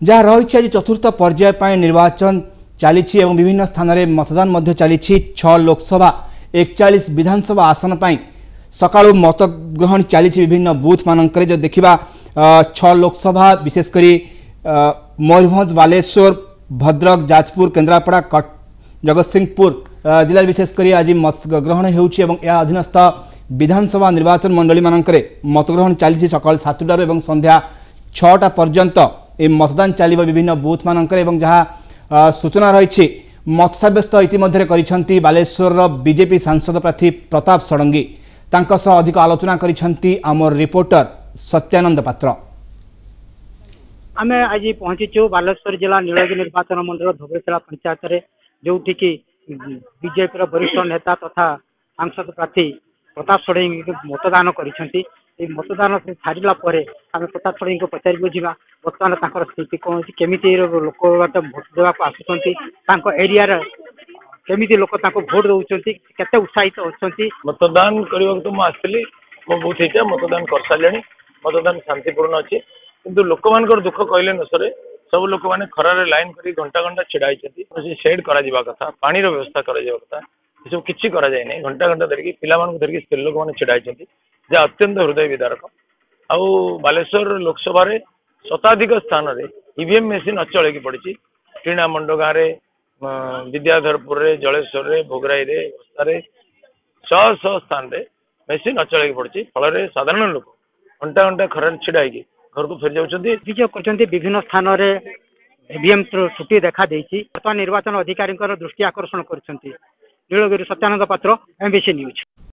जहाँ रही आज चतुर्थ पर्याय निर्वाचन चली विभिन्न स्थान में मतदान चली 6 लोकसभा 41 विधानसभा आसन पर सकाळु मतग्रहण चली विभिन्न बूथ मानक जो देखा 6 लोकसभा विशेषकर मयूरभंज बालेश्वर भद्रक जाजपुर केन्द्रापड़ा जगतसिंहपुर जिला विशेषकर आज मतग्रहण होया अधीनस्थ विधानसभा निर्वाचन मंडली मानक मतग्रहण चली सकाल 7टार संध्या 6टा पर्यंत ए मतदान चलिब विभिन्न बूथ मानक जहाँ सूचना रही मत सब्यस्त इतिमध्य बालेश्वर बीजेपी सांसद प्रार्थी प्रताप षडंगी अधिक आलोचना करिसेंती आमर रिपोर्टर सत्यानंद पात्र। आम आज पहुंचीचु बालेश्वर जिला नीलगिरी निर्वाचन मंडल धोबेशाला पंचायत रे जोठी की बीजेपी वरिष्ठ नेता तथा सांसद प्रार्थी प्रताप षडंगी मतदान करिसेंती। मतदान छाड़ा पर आम प्रताप षडंगी को पचार बुझा बर्तमान स्थिति कौन केमी लोक भोट देवाक आसुँच एरिया केमी लोक भोट दौरान केते उत्साहित अच्छा मतदान करने तो मुझे मो बूथ है मतदान कर सारे मतदान शांतिपूर्ण अच्छी किंतु लोक मान दुख कहले न सरे सब लोक मैंने खरार लाइन कर घंटा घंटा छिड़ाई सेड करा कथा पानी व्यवस्था करा सब किसी कराए ना घंटा घंटा धरिकी पिला धरिकी स्त्री लोक मैंने छिड़ाई जहाँ अत्यंत हृदय विदारक आउ बालेश्वर लोकसभा शताधिक स्थान में ईवीएम मेसीन अचल की पड़ी टीणा मंड गाँव विद्याधरपुर जलेश्वर भोगराई बस्तार 100 स्थान रे मेसीन अचल की पड़ी फल साधारण लोक घंटा घंटा खरार छिड़ाई घर को फेरी जाऊँच अभियोग कर विभिन्न स्थान में ईवीएम त्रुटि देखा बर्तमान निर्वाचन अधिकारी दृष्टि आकर्षण कर नीलगिरी सत्यानंद पात्र एमबीसी न्यूज।